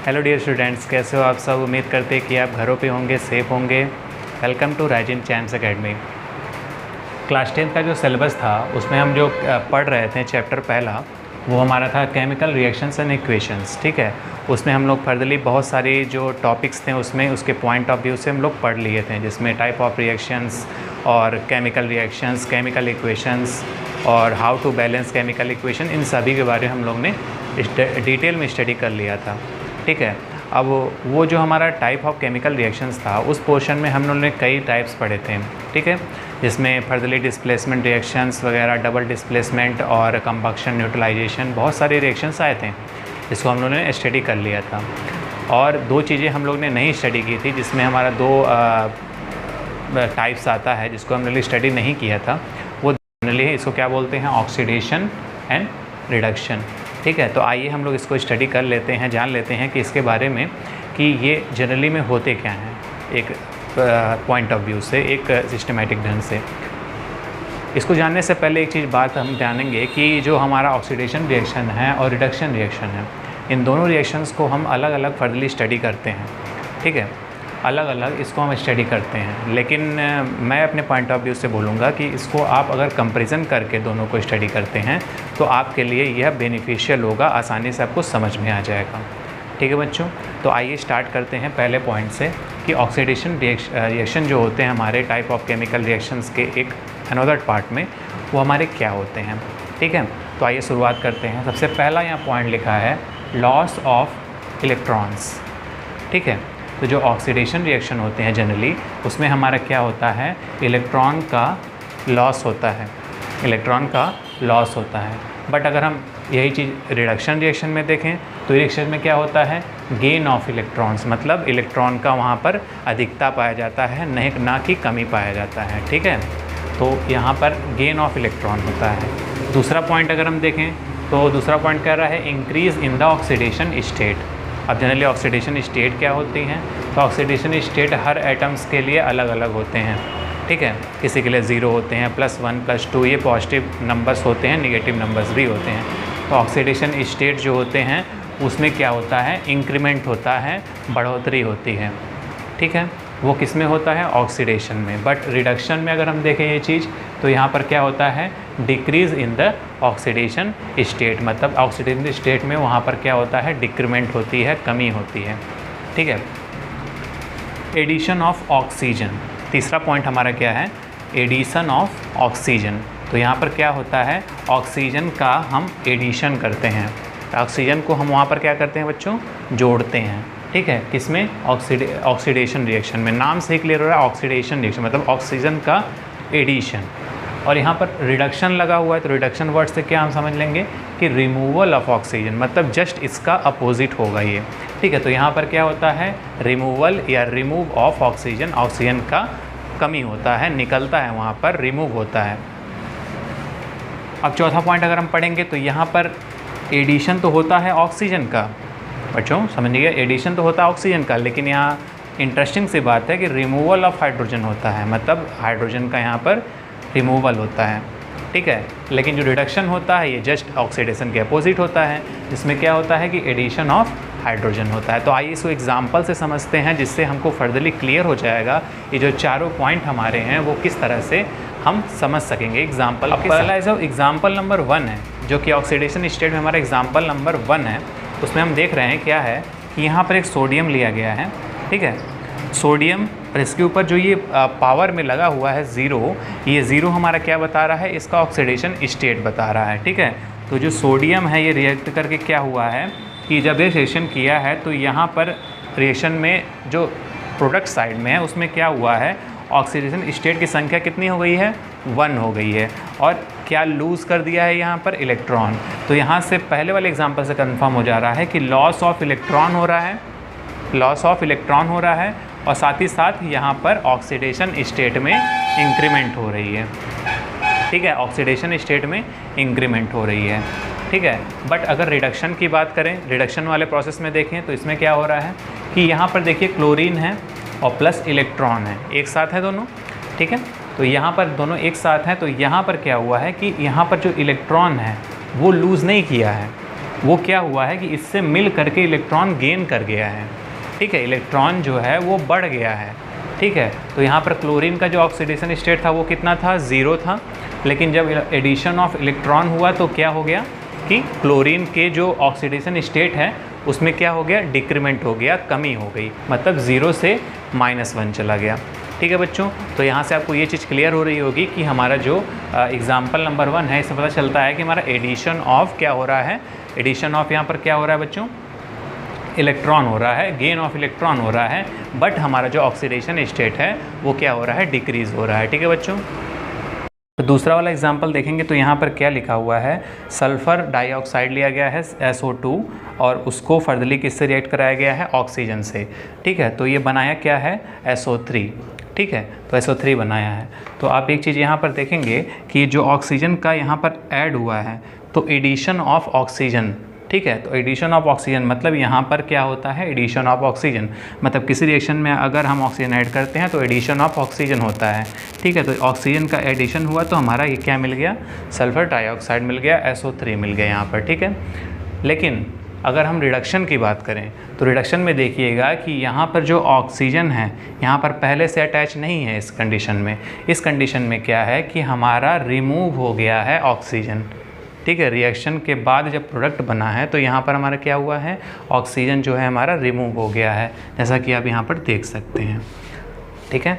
Hello dear students, कैसे हो आप सब। उम्मीद करते हैं कि आप घरों पे होंगे, सेफ़ होंगे। Welcome to Rising Chance Academy. Class 10 का जो सिलेबस था उसमें हम जो पढ़ रहे थे चैप्टर पहला, वो हमारा था केमिकल रिएक्शंस एंड इक्वेशंस। ठीक है, उसमें हम लोग फर्दरली बहुत सारे जो टॉपिक्स थे उसमें उसके पॉइंट ऑफ व्यू से हम लोग पढ़ लिए थे, जिसमें टाइप ऑफ रिएक्शंस और केमिकल रिएक्शंस, केमिकल इक्वेशंस और how to balance chemical equation, इन सभी के बारे में हम लोग ने डिटेल में स्टडी कर लिया था। ठीक है, अब वो जो हमारा टाइप ऑफ केमिकल रिएक्शंस था उस पोर्शन में हम लोगों ने कई टाइप्स पढ़े थे। ठीक है, जिसमें फर्दरली डिस्प्लेसमेंट रिएक्शंस वगैरह, डबल डिस्प्लेसमेंट और कंबक्शन, न्यूट्रलाइजेशन, बहुत सारे रिएक्शंस आए थे, इसको हम लोगों ने स्टडी कर लिया था। और दो चीज़ें हम लोग ने नहीं स्टडी की थी, जिसमें हमारा दो टाइप्स आता है जिसको हमने स्टडी नहीं किया था। वो जनरली इसको क्या बोलते हैं, ऑक्सीडेशन एंड रिडक्शन। ठीक है, तो आइए हम लोग इसको स्टडी कर लेते हैं, जान लेते हैं कि इसके बारे में कि ये जनरली में होते क्या हैं, एक पॉइंट ऑफ व्यू से, एक सिस्टमेटिक ढंग से। इसको जानने से पहले एक चीज़ बात हम जानेंगे कि जो हमारा ऑक्सीडेशन रिएक्शन है और रिडक्शन रिएक्शन है, इन दोनों रिएक्शंस को हम अलग अलग फर्दरली स्टडी करते हैं। ठीक है, अलग अलग इसको हम स्टडी करते हैं, लेकिन मैं अपने पॉइंट ऑफ व्यू से बोलूँगा कि इसको आप अगर कंपैरिजन करके दोनों को स्टडी करते हैं तो आपके लिए यह बेनिफिशियल होगा, आसानी से आपको समझ में आ जाएगा। ठीक है बच्चों, तो आइए स्टार्ट करते हैं पहले पॉइंट से कि ऑक्सीडेशन रिएक्शन जो होते हैं हमारे टाइप ऑफ केमिकल रिएक्शंस के एक अनदर पार्ट में, वो हमारे क्या होते हैं। ठीक है, तो आइए शुरुआत करते हैं। सबसे पहला यहाँ पॉइंट लिखा है लॉस ऑफ इलेक्ट्रॉन्स। ठीक है, तो जो ऑक्सीडेशन रिएक्शन होते हैं जनरली, उसमें हमारा क्या होता है, इलेक्ट्रॉन का लॉस होता है, इलेक्ट्रॉन का लॉस होता है। बट अगर हम यही चीज़ रिडक्शन रिएक्शन में देखें तो रिएक्शन में क्या होता है, गेन ऑफ इलेक्ट्रॉन्स, मतलब इलेक्ट्रॉन का वहाँ पर अधिकता पाया जाता है, नहीं ना कि कमी पाया जाता है। ठीक है, तो यहाँ पर गेन ऑफ इलेक्ट्रॉन होता है। दूसरा पॉइंट अगर हम देखें तो दूसरा पॉइंट कह रहा है increase in the oxidation state. अब जनरली ऑक्सीडेशन स्टेट क्या होती हैं, तो ऑक्सीडेशन स्टेट हर एटम्स के लिए अलग अलग होते हैं। ठीक है, किसी के लिए 0 होते हैं, +1 +2, ये पॉजिटिव नंबर्स होते हैं, नेगेटिव नंबर्स भी होते हैं। तो ऑक्सीडेशन स्टेट जो होते हैं उसमें क्या होता है, इंक्रीमेंट होता है, बढ़ोतरी होती है। ठीक है, वो किस में होता है, ऑक्सीडेशन में। बट रिडक्शन में अगर हम देखें ये चीज़, तो यहाँ पर क्या होता है, decrease in the oxidation state, मतलब ऑक्सीडेशन स्टेट में वहाँ पर क्या होता है, डिक्रीमेंट होती है, कमी होती है। ठीक है, एडिशन ऑफ ऑक्सीजन, तीसरा पॉइंट हमारा क्या है, एडिशन ऑफ ऑक्सीजन। तो यहाँ पर क्या होता है, ऑक्सीजन का हम एडिशन करते हैं, ऑक्सीजन को हम वहाँ पर क्या करते हैं बच्चों, जोड़ते हैं। ठीक है, किसमें, ऑक्सीडेशन रिएक्शन में। नाम से ही क्लियर हो रहा है, ऑक्सीडेशन रिएक्शन मतलब ऑक्सीजन का एडिशन। और यहाँ पर रिडक्शन लगा हुआ है, तो रिडक्शन वर्ड से क्या हम समझ लेंगे कि रिमूवल ऑफ ऑक्सीजन, मतलब जस्ट इसका अपोजिट होगा ये। ठीक है, तो यहाँ पर क्या होता है, रिमूवल या रिमूव ऑफ ऑक्सीजन, ऑक्सीजन का कमी होता है, निकलता है, वहाँ पर रिमूव होता है। अब चौथा पॉइंट अगर हम पढ़ेंगे तो यहाँ पर एडिशन तो होता है ऑक्सीजन का, बच्चों समझिए, एडिशन तो होता है ऑक्सीजन का, लेकिन यहाँ इंटरेस्टिंग सी बात है कि रिमूवल ऑफ हाइड्रोजन होता है, मतलब हाइड्रोजन का यहाँ पर रिमूवल होता है। ठीक है, लेकिन जो रिडक्शन होता है ये जस्ट ऑक्सीडेशन के अपोजिट होता है, जिसमें क्या होता है कि एडिशन ऑफ हाइड्रोजन होता है। तो आइए इसको एग्जाम्पल से समझते हैं, जिससे हमको फर्दरली क्लियर हो जाएगा ये जो चारों पॉइंट हमारे हैं वो किस तरह से हम समझ सकेंगे एग्जाम्पल। पहला जो एग्जाम्पल नंबर 1 है, जो कि ऑक्सीडेशन स्टेट में हमारा एग्जाम्पल नंबर 1 है, उसमें हम देख रहे हैं क्या है कि यहाँ पर एक सोडियम लिया गया है। ठीक है, सोडियम, और इसके ऊपर जो ये पावर में लगा हुआ है 0, ये 0 हमारा क्या बता रहा है, इसका ऑक्सीडेशन स्टेट बता रहा है। ठीक है, तो जो सोडियम है ये रिएक्ट करके क्या हुआ है कि जब ये रिएक्शन किया है तो यहाँ पर रिएक्शन में जो प्रोडक्ट साइड में है उसमें क्या हुआ है, ऑक्सीडेशन स्टेट की संख्या कितनी हो गई है, 1 हो गई है, और क्या लूज़ कर दिया है यहाँ पर, इलेक्ट्रॉन। तो यहाँ से पहले वाले एग्जांपल से कंफर्म हो जा रहा है कि लॉस ऑफ इलेक्ट्रॉन हो रहा है, लॉस ऑफ इलेक्ट्रॉन हो रहा है, और साथ ही साथ यहाँ पर ऑक्सीडेशन स्टेट में इंक्रीमेंट हो रही है। ठीक है, ऑक्सीडेशन स्टेट में इंक्रीमेंट हो रही है। ठीक है, बट अगर रिडक्शन की बात करें, रिडक्शन वाले प्रोसेस में देखें तो इसमें क्या हो रहा है कि यहाँ पर देखिए क्लोरीन है और प्लस इलेक्ट्रॉन है, एक साथ है दोनों। ठीक है, तो यहाँ पर दोनों एक साथ हैं, तो यहाँ पर क्या हुआ है कि यहाँ पर जो इलेक्ट्रॉन है वो लूज़ नहीं किया है, वो क्या हुआ है कि इससे मिल करके इलेक्ट्रॉन गेन कर गया है, ठीक है, इलेक्ट्रॉन जो है वो बढ़ गया है, ठीक है। तो यहाँ पर क्लोरीन का जो ऑक्सीडेशन स्टेट था वो कितना था, 0 था, लेकिन जब एडिशन ऑफ इलेक्ट्रॉन हुआ तो क्या हो गया कि क्लोरीन के जो ऑक्सीडेशन स्टेट है उसमें क्या हो गया, डिक्रीमेंट हो गया, कमी हो गई, मतलब 0 से -1 चला गया, ठीक है बच्चों। तो यहाँ से आपको ये चीज़ क्लियर हो रही होगी कि हमारा जो एग्जाम्पल नंबर 1 है, इसमें पता चलता है कि हमारा एडिशन ऑफ क्या हो रहा है, एडिशन ऑफ यहाँ पर क्या हो रहा है बच्चों, इलेक्ट्रॉन हो रहा है, गेन ऑफ इलेक्ट्रॉन हो रहा है, बट हमारा जो ऑक्सीडेशन स्टेट है वो क्या हो रहा है, डिक्रीज़ हो रहा है, ठीक है बच्चों। तो दूसरा वाला एग्जाम्पल देखेंगे तो यहाँ पर क्या लिखा हुआ है, सल्फ़र डाइऑक्साइड लिया गया है SO2 और उसको फर्दरली किससे रिएक्ट कराया गया है, ऑक्सीजन से, ठीक है। तो ये बनाया क्या है, SO3, ठीक है, तो SO3 बनाया है। तो आप एक चीज़ यहाँ पर देखेंगे कि जो ऑक्सीजन का यहाँ पर ऐड हुआ है तो एडिशन ऑफ ऑक्सीजन, ठीक है। तो एडिशन ऑफ ऑक्सीजन मतलब यहाँ पर क्या होता है, एडिशन ऑफ ऑक्सीजन मतलब किसी रिएक्शन में अगर हम ऑक्सीजन ऐड करते हैं तो एडिशन ऑफ ऑक्सीजन होता है, ठीक है। तो ऑक्सीजन का एडिशन हुआ तो हमारा ये क्या मिल गया, सल्फ़र डाइऑक्साइड मिल गया, SO3 मिल गया यहाँ पर, ठीक है। लेकिन अगर हम रिडक्शन की बात करें तो रिडक्शन में देखिएगा कि यहाँ पर जो ऑक्सीजन है यहाँ पर पहले से अटैच नहीं है इस कंडीशन में। इस कंडीशन में क्या है कि हमारा रिमूव हो गया है ऑक्सीजन, ठीक है। रिएक्शन के बाद जब प्रोडक्ट बना है तो यहाँ पर हमारा क्या हुआ है, ऑक्सीजन जो है हमारा रिमूव हो गया है, जैसा कि आप यहाँ पर देख सकते हैं, ठीक है।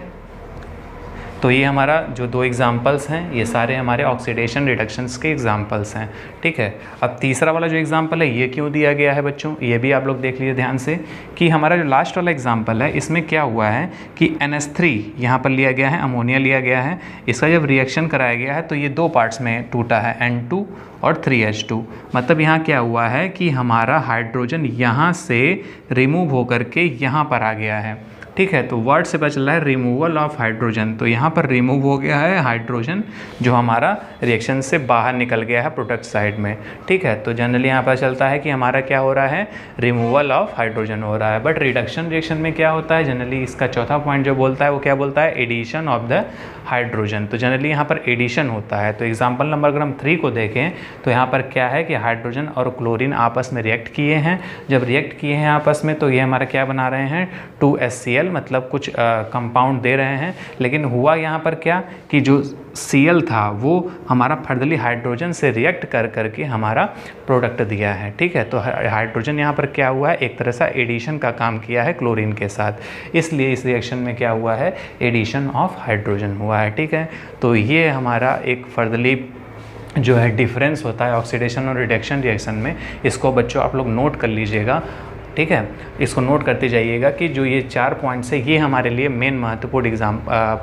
तो ये हमारा जो 2 एग्जाम्पल्स हैं ये सारे हमारे ऑक्सीडेशन रिडक्शंस के एग्जाम्पल्स हैं, ठीक है। अब तीसरा वाला जो एग्जाम्पल है ये क्यों दिया गया है बच्चों, ये भी आप लोग देख लीजिए ध्यान से कि हमारा जो लास्ट वाला एग्जाम्पल है इसमें क्या हुआ है कि NH3 यहाँ पर लिया गया है, अमोनिया लिया गया है, इसका जब रिएक्शन कराया गया है तो ये 2 पार्ट्स में टूटा है, N2 और 3H2। मतलब यहाँ क्या हुआ है कि हमारा हाइड्रोजन यहाँ से रिमूव होकर के यहाँ पर आ गया है, ठीक है। तो वर्ड से पता चल रहा है रिमूवल ऑफ हाइड्रोजन, तो यहाँ पर रिमूव हो गया है हाइड्रोजन जो हमारा रिएक्शन से बाहर निकल गया है प्रोडक्ट साइड में, ठीक है। तो जनरली यहाँ पता चलता है कि हमारा क्या हो रहा है, रिमूवल ऑफ हाइड्रोजन हो रहा है। बट रिडक्शन रिएक्शन में क्या होता है, जनरली इसका चौथा पॉइंट जो बोलता है वो क्या बोलता है, एडिशन ऑफ द हाइड्रोजन। तो जनरली यहाँ पर एडिशन होता है। तो एग्जाम्पल नंबर अगर हम 3 को देखें तो यहाँ पर क्या है कि हाइड्रोजन और क्लोरीन आपस में रिएक्ट किए हैं, जब रिएक्ट किए हैं आपस में तो ये हमारा क्या बना रहे हैं, 2HCl, मतलब कुछ कंपाउंड दे रहे हैं। लेकिन हुआ यहाँ पर क्या कि जो Cl था वो हमारा फर्दरली हाइड्रोजन से रिएक्ट कर करके हमारा प्रोडक्ट दिया है, ठीक है। तो हाइड्रोजन यहाँ पर क्या हुआ है, एक तरह से एडिशन का काम किया है क्लोरीन के साथ, इसलिए इस रिएक्शन में क्या हुआ है, एडिशन ऑफ हाइड्रोजन हुआ है, ठीक है। तो ये हमारा एक फर्दरली जो है डिफरेंस होता है ऑक्सीडेशन और रिडक्शन रिएक्शन में। इसको बच्चों आप लोग नोट कर लीजिएगा, ठीक है। इसको नोट करते जाइएगा कि जो ये 4 पॉइंट्स है ये हमारे लिए मेन महत्वपूर्ण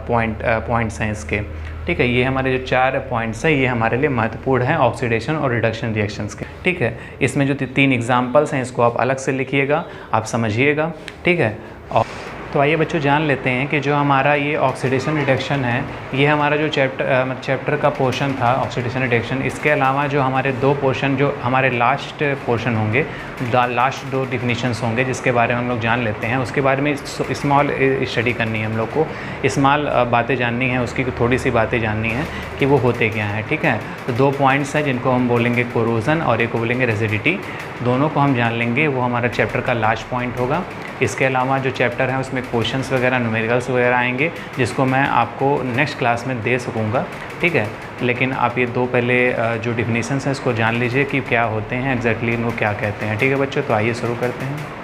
पॉइंट्स हैं इसके, ठीक है। ये हमारे जो 4 पॉइंट्स हैं ये हमारे लिए महत्वपूर्ण हैं ऑक्सीडेशन और रिडक्शन रिएक्शंस के, ठीक है। इसमें जो 3 एग्जाम्पल्स हैं इसको आप अलग से लिखिएगा, आप समझिएगा, ठीक है। और तो आइए बच्चों जान लेते हैं कि जो हमारा ये ऑक्सीडेशन रिडक्शन है ये हमारा जो चैप्टर का पोर्शन था ऑक्सीडेशन रिडक्शन, इसके अलावा जो हमारे 2 पोर्शन जो हमारे लास्ट पोर्शन होंगे, लास्ट 2 डिफिनीशंस होंगे जिसके बारे में हम लोग जान लेते हैं। उसके बारे में स्मॉल स्टडी करनी है हम लोग को, स्मॉल बातें जाननी है, उसकी थोड़ी सी बातें जाननी है कि वो होते क्या हैं, ठीक है। तो 2 पॉइंट्स हैं जिनको हम बोलेंगे कोरोजन और एक को बोलेंगे रेजिडिटी, दोनों को हम जान लेंगे, वो हमारा चैप्टर का लास्ट पॉइंट होगा। इसके अलावा जो चैप्टर है उसमें क्वेश्चंस वगैरह न्यूमेरिकल्स वगैरह आएंगे जिसको मैं आपको नेक्स्ट क्लास में दे सकूँगा, ठीक है। लेकिन आप ये 2 पहले जो डिफिनीशंस हैं इसको जान लीजिए कि क्या होते हैं एग्जैक्टली, इनको क्या कहते हैं, ठीक है बच्चों। तो आइए शुरू करते हैं।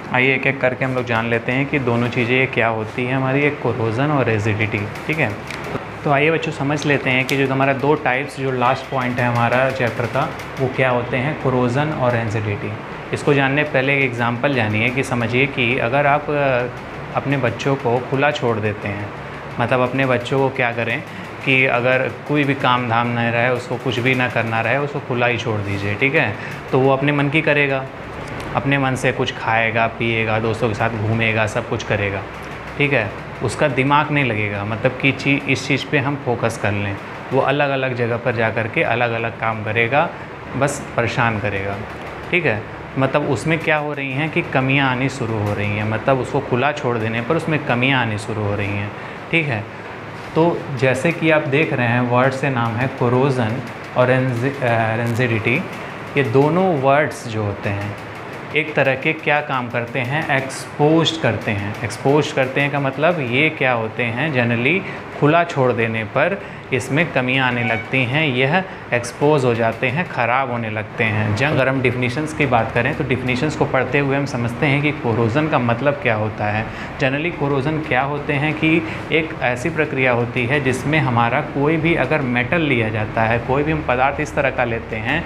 आइए एक एक करके हम लोग जान लेते हैं कि दोनों चीज़ें क्या होती हैं हमारी, एक कोरोजन और रेजिडिटी, ठीक है। तो आइए बच्चों समझ लेते हैं कि जो हमारा 2 टाइप्स जो लास्ट पॉइंट है हमारा चैप्टर का वो क्या होते हैं, कोरोजन और रेजिडिटी। इसको जानने पहले एक एग्जांपल जानिए कि समझिए कि अगर आप अपने बच्चों को खुला छोड़ देते हैं, मतलब अपने बच्चों को क्या करें कि अगर कोई भी काम धाम नहीं रहे, उसको कुछ भी ना करना रहे, उसको खुला ही छोड़ दीजिए, ठीक है। तो वो अपने मन की करेगा, अपने मन से कुछ खाएगा पिएगा, दोस्तों के साथ घूमेगा, सब कुछ करेगा, ठीक है। उसका दिमाग नहीं लगेगा, मतलब कि इस चीज़ पे हम फोकस कर लें, वो अलग अलग जगह पर जा कर के अलग अलग काम करेगा, बस परेशान करेगा। ठीक है, मतलब उसमें क्या हो रही हैं कि कमियां आनी शुरू हो रही हैं, मतलब उसको खुला छोड़ देने पर उसमें कमियां आनी शुरू हो रही हैं। ठीक है, तो जैसे कि आप देख रहे हैं वर्ड से नाम है कोरोजन और रेंजिडिटी। ये दोनों वर्ड्स जो होते हैं एक तरह के क्या काम करते हैं, एक्सपोज करते हैं। एक्सपोज करते हैं का मतलब ये क्या होते हैं, जनरली खुला छोड़ देने पर इसमें कमियां आने लगती हैं, यह एक्सपोज हो जाते हैं, ख़राब होने लगते हैं। अगर हम डिफिनीशंस की बात करें तो डिफिनीशंस को पढ़ते हुए हम समझते हैं कि कोरोजन का मतलब क्या होता है। जनरली कोरोजन क्या होते हैं कि एक ऐसी प्रक्रिया होती है जिसमें हमारा कोई भी अगर मेटल लिया जाता है, कोई भी हम पदार्थ इस तरह का लेते हैं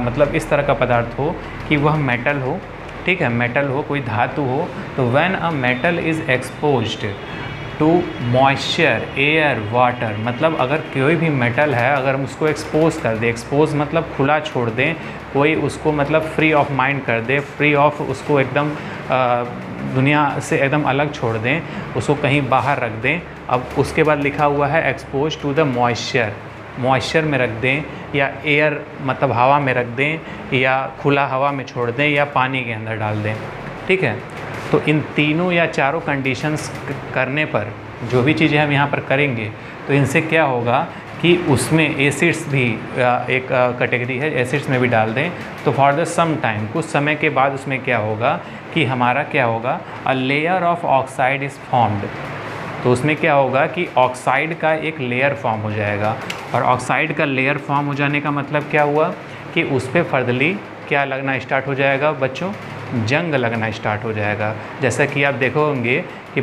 मतलब इस तरह का पदार्थ हो कि वह मेटल हो, ठीक है, मेटल हो, कोई धातु हो, तो when a metal is exposed to moisture, air, water, मतलब अगर कोई भी मेटल है अगर हम उसको एक्सपोज कर दें, एक्सपोज मतलब खुला छोड़ दें, कोई उसको मतलब फ्री ऑफ माइंड कर दे, फ्री ऑफ उसको एकदम दुनिया से एकदम अलग छोड़ दें, उसको कहीं बाहर रख दें। अब उसके बाद लिखा हुआ है expose to the moisture, moisture में रख दें या एयर मतलब हवा में रख दें या खुला हवा में छोड़ दें या पानी के अंदर डाल दें। ठीक है, तो इन तीनों या चारों कंडीशंस करने पर जो भी चीज़ें हम यहाँ पर करेंगे तो इनसे क्या होगा कि उसमें एसिड्स भी एक कैटेगरी है, एसिड्स में भी डाल दें तो फॉर द सम टाइम, कुछ समय के बाद उसमें क्या होगा कि हमारा क्या होगा, a layer of oxide is formed. तो उसमें क्या होगा कि ऑक्साइड का एक लेयर फॉर्म हो जाएगा, और ऑक्साइड का लेयर फॉर्म हो जाने का मतलब क्या हुआ कि उस पर फर्दली क्या लगना स्टार्ट हो जाएगा बच्चों, जंग लगना स्टार्ट हो जाएगा। जैसा कि आप देखोगे कि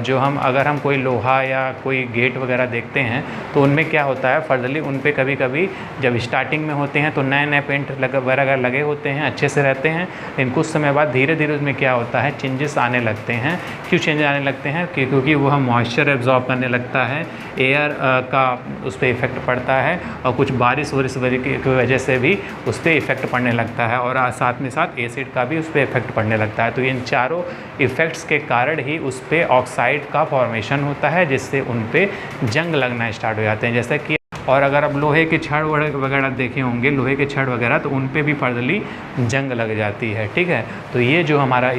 जो हम अगर हम कोई लोहा या कोई गेट वगैरह देखते हैं तो उनमें क्या होता है फर्दरली उन पे कभी कभी जब स्टार्टिंग में होते हैं तो नए नए पेंट वगैरह लगे होते हैं, अच्छे से रहते हैं, लेकिन कुछ समय बाद धीरे धीरे उसमें क्या होता है चेंजेस आने लगते हैं। क्यों चेंज आने लगते हैं? क्योंकि वो हम मॉइस्चर एब्जॉर्ब करने लगता है, एयर का उस पर इफ़ेक्ट पड़ता है और कुछ बारिश वारिश की वजह से भी उस पर इफ़ेक्ट पड़ने लगता है और साथ में साथ एसिड का भी उस पर इफ़ेक्ट पड़ने लगता है। तो इन चारों इफ़ेक्ट्स के कारण ही उस पे ऑक्साइड का फॉर्मेशन होता है जिससे उन पे जंग लगना स्टार्ट हो जाते हैं। जैसा कि और अगर आप लोहे के छड़ वगैरह देखे होंगे, लोहे के छड़ वगैरह, तो उन पे भी फर्दरली जंग लग जाती है। ठीक है, तो ये जो हमारा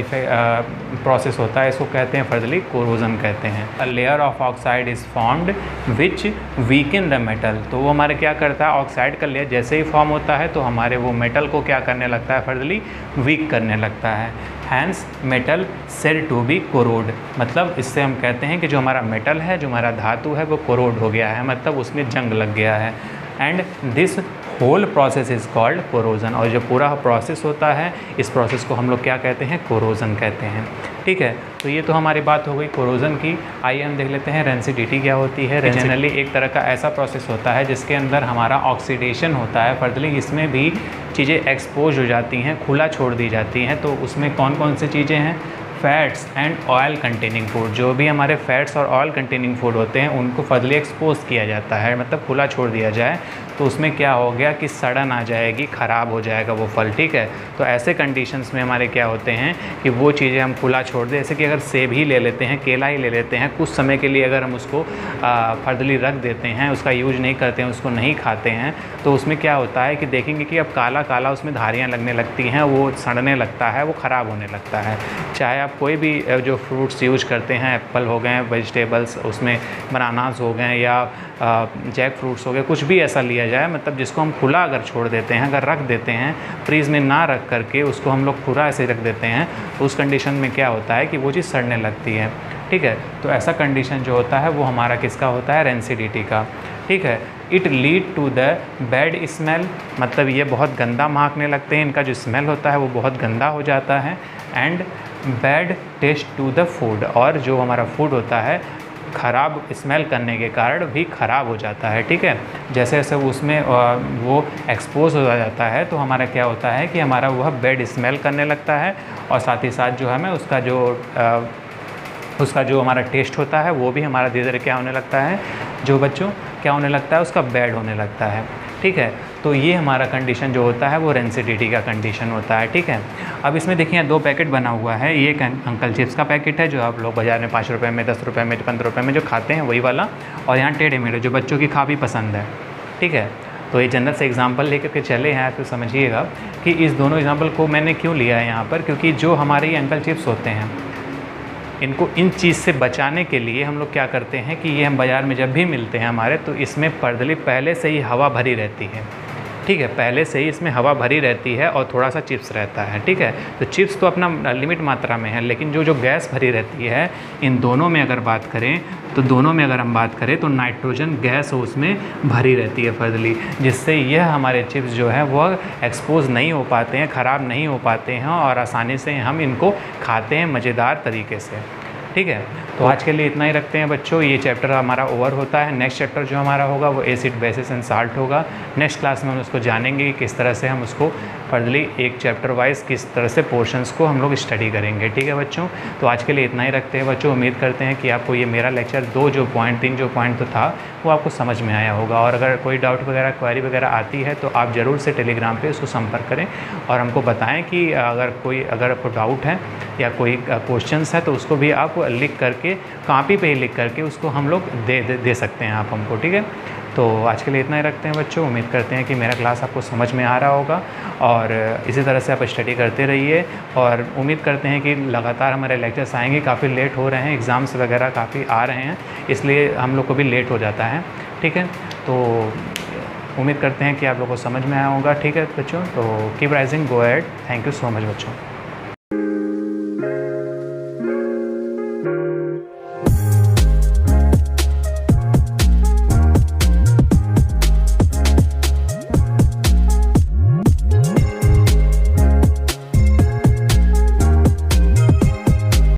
प्रोसेस होता है इसको कहते हैं फर्दरली कोरोजन कहते हैं। A layer of oxide is formed which weaken the metal. तो वो हमारे क्या करता है, ऑक्साइड का लेयर जैसे ही फॉर्म होता है तो हमारे वो मेटल को क्या करने लगता है, फर्दरली वीक करने लगता है। Hence metal said to be corroded, मतलब इससे हम कहते हैं कि जो हमारा मेटल है, जो हमारा धातु है वो कोरोड हो गया है, मतलब उसमें जंग लग गया है। And this whole process is called corrosion. और जो पूरा प्रोसेस होता है इस प्रोसेस को हम लोग क्या कहते हैं, कोरोजन कहते हैं। ठीक है, तो ये तो हमारी बात हो गई कोरोजन की। आइए हम देख लेते हैं रेंसिडिटी क्या होती है। जनरली एक तरह का ऐसा प्रोसेस होता है जिसके अंदर हमारा ऑक्सीडेशन होता है, फर्दरली इसमें भी चीज़ें एक्सपोज हो जाती हैं, खुला छोड़ दी जाती हैं। तो उसमें कौन कौन सी चीज़ें हैं, fats and oil containing food. जो भी हमारे फैट्स और ऑयल कंटेनिंग फूड होते हैं उनको फर्दरली एक्सपोज किया जाता है, मतलब खुला छोड़ दिया जाए तो उसमें क्या हो गया कि सड़न आ जाएगी, ख़राब हो जाएगा वो फल। ठीक है, तो ऐसे कंडीशंस में हमारे क्या होते हैं कि वो चीज़ें हम खुला छोड़ दें। जैसे कि अगर सेब ही ले लेते हैं, केला ही ले लेते हैं, कुछ समय के लिए अगर हम उसको फर्दरली रख देते हैं, उसका यूज नहीं करते हैं, उसको नहीं खाते हैं, तो उसमें क्या होता है कि देखेंगे कि अब काला काला उसमें धारियाँ लगने लगती हैं, वो सड़ने लगता है, वो ख़राब होने लगता है। चाहे आप कोई भी जो फ्रूट्स यूज करते हैं, एप्पल हो गए, वेजिटेबल्स उसमें बनानास हो गए या जैक फ्रूट्स हो गए, कुछ भी ऐसा लिया जाए, मतलब जिसको हम खुला अगर छोड़ देते हैं, अगर रख देते हैं फ्रीज़ में ना रख करके उसको हम लोग पूरा ऐसे रख देते हैं, तो उस कंडीशन में क्या होता है कि वो चीज़ सड़ने लगती है। ठीक है, तो ऐसा कंडीशन जो होता है वो हमारा किसका होता है, रेंसिडिटी का। ठीक है, it lead to the bad smell, मतलब ये बहुत गंदा महकने लगते हैं, इनका जो स्मेल होता है वो बहुत गंदा हो जाता है। And bad taste to the food, और जो हमारा फूड होता है ख़राब स्मेल करने के कारण भी ख़राब हो जाता है। ठीक है, जैसे जैसे उसमें वो एक्सपोज हो जाता है तो हमारा क्या होता है कि हमारा वह बैड स्मेल करने लगता है और साथ ही साथ जो हमें उसका जो हमारा टेस्ट होता है वो भी हमारा धीरे धीरे क्या होने लगता है, जो बच्चों क्या होने लगता है, उसका बैड होने लगता है। ठीक है। तो ये हमारा कंडीशन जो होता है वो रेंसिडिटी का कंडीशन होता है, ठीक है। अब इसमें देखिए 2 पैकेट बना हुआ है, ये एक अंकल चिप्स का पैकेट है जो आप लोग बाज़ार में 5 रुपये में, 10 रुपये में, 15 रुपये में जो खाते हैं वही वाला, और यहाँ टेढ़े मेढ़े जो बच्चों की खा भी पसंद है, ठीक है। तो ये जनरल से एग्जांपल लेकर के चले हैं, तो समझिएगा कि इस दोनों एग्जांपल को मैंने क्यों लिया है यहाँ पर, क्योंकि जो हमारे ये अंकल चिप्स होते हैं इनको इन चीज़ से बचाने के लिए हम लोग क्या करते हैं कि ये हम बाज़ार में जब भी मिलते हैं हमारे, तो इसमें पर्दली पहले से ही हवा भरी रहती है, ठीक है। पहले से ही इसमें हवा भरी रहती है और थोड़ा सा चिप्स रहता है, ठीक है। तो चिप्स तो अपना लिमिट मात्रा में है, लेकिन जो गैस भरी रहती है इन दोनों में अगर बात करें, तो दोनों में अगर हम बात करें तो नाइट्रोजन गैस उसमें भरी रहती है फर्दली, जिससे यह हमारे चिप्स जो है वह एक्सपोज नहीं हो पाते हैं, ख़राब नहीं हो पाते हैं और आसानी से हम इनको खाते हैं मज़ेदार तरीके से, ठीक है। तो आज के लिए इतना ही रखते हैं बच्चों, ये चैप्टर हमारा ओवर होता है। नेक्स्ट चैप्टर जो हमारा होगा वो एसिड, बेसिस एंड साल्ट होगा। नेक्स्ट क्लास में हम उसको जानेंगे कि किस तरह से हम उसको फर्दरली एक चैप्टर वाइज किस तरह से पोर्शंस को हम लोग स्टडी करेंगे, ठीक है बच्चों। तो आज के लिए इतना ही रखते हैं बच्चों। उम्मीद करते हैं कि आपको ये मेरा लेक्चर 2 जो पॉइंट 3 जो पॉइंट तो था वो आपको समझ में आया होगा, और अगर कोई डाउट वगैरह, क्वेरी वगैरह आती है तो आप ज़रूर से टेलीग्राम पे उसको संपर्क करें और हमको बताएं कि अगर आपको डाउट है या कोई क्वेश्चंस है तो उसको भी आप लिख करके, कापी पे ही लिख करके उसको हम लोग दे सकते हैं आप हमको, ठीक है। तो आज के लिए इतना ही रखते हैं बच्चों। उम्मीद करते हैं कि मेरा क्लास आपको समझ में आ रहा होगा और इसी तरह से आप स्टडी करते रहिए, और उम्मीद करते हैं कि लगातार हमारे लेक्चर्स आएंगे। काफ़ी लेट हो रहे हैं, एग्ज़ाम्स वगैरह काफ़ी आ रहे हैं, इसलिए हम लोग को भी लेट हो जाता है, ठीक है। तो उम्मीद करते हैं कि आप लोगों को समझ में आया होगा, ठीक है बच्चों। तो keep rising, go ahead. Thank you so much बच्चों।